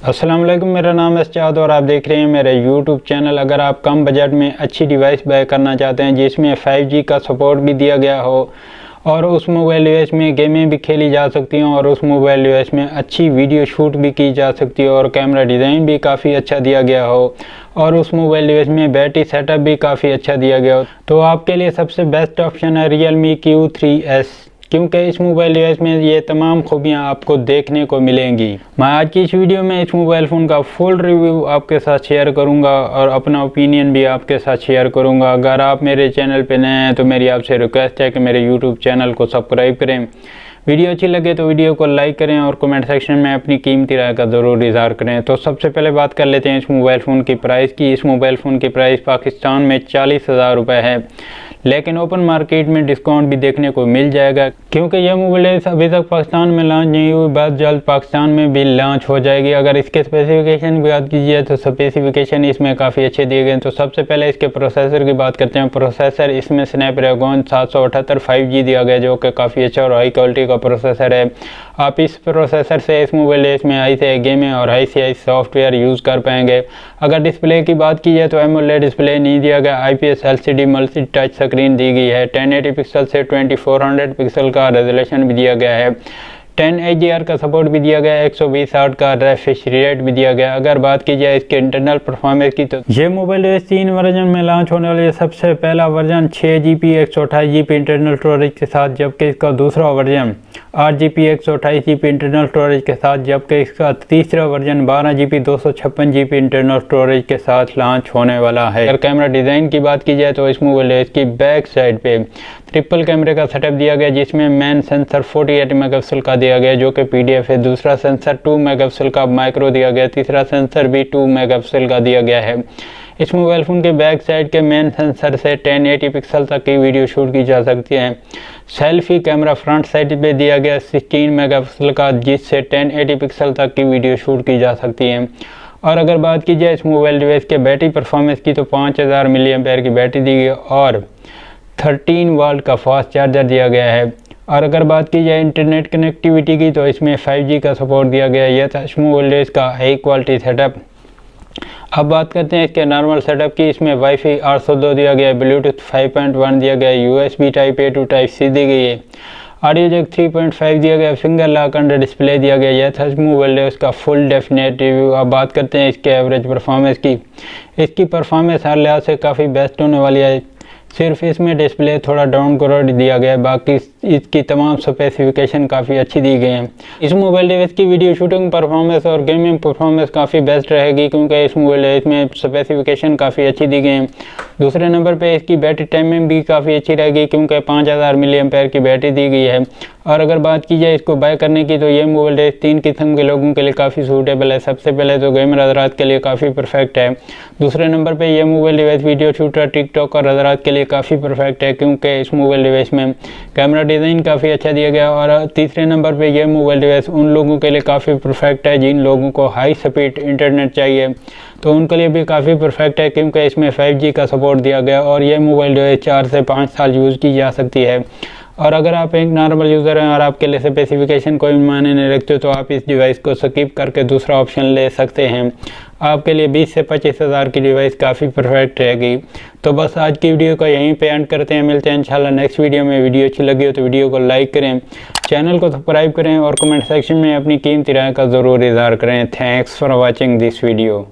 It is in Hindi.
अस्सलाम वालेकुम, मेरा नाम है सजाद और आप देख रहे हैं मेरा यूट्यूब चैनल। अगर आप कम बजट में अच्छी डिवाइस बाय करना चाहते हैं जिसमें 5G का सपोर्ट भी दिया गया हो और उस मोबाइल डिवाइस में गेमें भी खेली जा सकती हैं और उस मोबाइल डिवाइस में अच्छी वीडियो शूट भी की जा सकती है और कैमरा डिज़ाइन भी काफ़ी अच्छा दिया गया हो और उस मोबाइल डिवाइस में बैटरी सेटअप भी काफ़ी अच्छा दिया गया हो, तो आपके लिए सबसे बेस्ट ऑप्शन है Realme Q3S, क्योंकि इस मोबाइल डिवाइस में ये तमाम खूबियाँ आपको देखने को मिलेंगी। मैं आज की इस वीडियो में इस मोबाइल फ़ोन का फुल रिव्यू आपके साथ शेयर करूंगा और अपना ओपिनियन भी आपके साथ शेयर करूंगा। अगर आप मेरे चैनल पे नए हैं तो मेरी आपसे रिक्वेस्ट है कि मेरे यूट्यूब चैनल को सब्सक्राइब करें। वीडियो अच्छी लगे तो वीडियो को लाइक करें और कमेंट सेक्शन में अपनी कीमती राय का ज़रूर इज़हार करें। तो सबसे पहले बात कर लेते हैं इस मोबाइल फ़ोन की प्राइस की। इस मोबाइल फ़ोन की प्राइस पाकिस्तान में 40,000 रुपये है, लेकिन ओपन मार्केट में डिस्काउंट भी देखने को मिल जाएगा क्योंकि यह मोबाइल अभी तक पाकिस्तान में लॉन्च नहीं हुई, बहुत जल्द पाकिस्तान में भी लॉन्च हो जाएगी। अगर इसके स्पेसिफिकेशन की बात कीजिए तो स्पेसिफिकेशन इसमें काफ़ी अच्छे दिए गए। तो सबसे पहले इसके प्रोसेसर की बात करते हैं। प्रोसेसर इसमें स्नैपड्रैगन 778 5G दिया गया जो कि काफ़ी अच्छा और हाई क्वालिटी का प्रोसेसर है। आप इस प्रोसेसर से इस मोबाइल में हाई से गेमें और हाई से हाई सॉफ्टवेयर यूज़ कर पाएंगे। अगर डिस्प्ले की बात की जाए तो एमोलेड डिस्प्ले नहीं दिया गया, IPS LCD multi touch screen दी गई है। 1080 पिक्सल से 2400 पिक्सल का रेजोल्यूशन भी दिया गया है। 10 HDR का सपोर्ट भी दिया गया है, 120 हर्ट्ज का रिफ्रेश रेट भी दिया गया। अगर बात की जाए इसके इंटरनल परफॉर्मेंस की तो ये मोबाइल 3 वर्जन में लॉन्च होने वाली है। सबसे पहला version 6GB 128GB internal storage के साथ, जबकि इसका दूसरा version 8GB 128GB internal storage के साथ, जबकि इसका तीसरा version 12GB 256GB internal storage के साथ लॉन्च होने वाला है। अगर कैमरा डिज़ाइन की बात की जाए तो इस मोबाइल की बैक साइड पे ट्रिपल कैमरे का सेटअप दिया गया जिसमें मेन सेंसर 48 मेगापिक्सल का दिया गया जो कि PDF है। दूसरा सेंसर 2 मेगापिक्सल का माइक्रो दिया गया। तीसरा सेंसर भी 2 मेगापिक्सल का दिया गया है। इस मोबाइल फ़ोन के बैक साइड के मेन सेंसर से 1080 पिक्सल तक की वीडियो शूट की जा सकती है। सेल्फी कैमरा फ्रंट साइड पे दिया गया 16 मेगापिक्सल का जिससे 1080 पिक्सल तक की वीडियो शूट की जा सकती है। और अगर बात की जाए इस मोबाइल डिवाइस के बैटरी परफॉर्मेंस की तो 5000 mAh की बैटरी दी गई और 13 वाट का फास्ट चार्जर दिया गया है। और अगर बात की जाए इंटरनेट कनेक्टिविटी की तो इसमें 5G का सपोर्ट दिया गया है। यह था इस मोबाइल का हाई क्वालिटी सेटअप। अब बात करते हैं इसके नॉर्मल सेटअप की। इसमें वाईफाई 802 दिया गया है, ब्लूटूथ 5.1 दिया गया है, USB type A to type C दी गई है, ऑडियो जैक 3.5 दिया गया, फिंगर लॉक अंडर डिस्प्ले दिया गया। यह था इस मोबाइल है उसका फुल डेफिनेट रिव्यू। अब बात करते हैं इसके एवरेज परफॉर्मेंस की। इसकी परफॉर्मेंस हर लिहाज से काफ़ी बेस्ट होने वाली है। सिर्फ इसमें डिस्प्ले थोड़ा डाउन ग्रेड दिया गया है, बाकी इसकी तमाम स्पेसिफिकेशन काफ़ी अच्छी दी गई हैं। इस मोबाइल डिवाइस की वीडियो शूटिंग परफॉर्मेंस और गेमिंग परफॉर्मेंस काफ़ी बेस्ट रहेगी क्योंकि इस मोबाइल डिवाइस में स्पेसिफिकेशन काफ़ी अच्छी दी गई हैं। दूसरे नंबर पे इसकी बैटरी टाइमिंग भी काफ़ी अच्छी रहेगी क्योंकि 5000 mAh की बैटरी दी गई है। और अगर बात की जाए इसको बाय करने की तो ये मोबाइल डिवाइस 3 किस्म के लोगों के लिए काफ़ी सूटेबल है। सबसे पहले तो गेमर हज़रात के लिए काफ़ी परफेक्ट है। दूसरे नंबर पे ये mobile device video shooter, TikTok और हज़रात के लिए काफ़ी परफेक्ट है क्योंकि इस मोबाइल डिवाइस में कैमरा डिज़ाइन काफ़ी अच्छा दिया गया। और तीसरे नंबर पे ये मोबाइल डिवाइस उन लोगों के लिए काफ़ी परफेक्ट है जिन लोगों को हाई स्पीड इंटरनेट चाहिए, तो उनके लिए भी काफ़ी परफेक्ट है क्योंकि इसमें 5G का सपोर्ट दिया गया और ये मोबाइल डिवाइस 4 से 5 साल यूज़ की जा सकती है। और अगर आप एक नॉर्मल यूज़र हैं और आपके लिए स्पेसिफिकेशन कोई मायने नहीं रखते तो आप इस डिवाइस को स्किप करके दूसरा ऑप्शन ले सकते हैं। आपके लिए 20 से 25 हज़ार की डिवाइस काफ़ी परफेक्ट रहेगी। तो बस आज की वीडियो को यहीं पे एंड करते हैं। मिलते हैं इंशाल्लाह नेक्स्ट वीडियो में। वीडियो अच्छी लगी हो तो वीडियो को लाइक करें, चैनल को सब्सक्राइब करें और कमेंट सेक्शन में अपनी कीमती राय का ज़रूर इज़हार करें। Thanks for watching this video.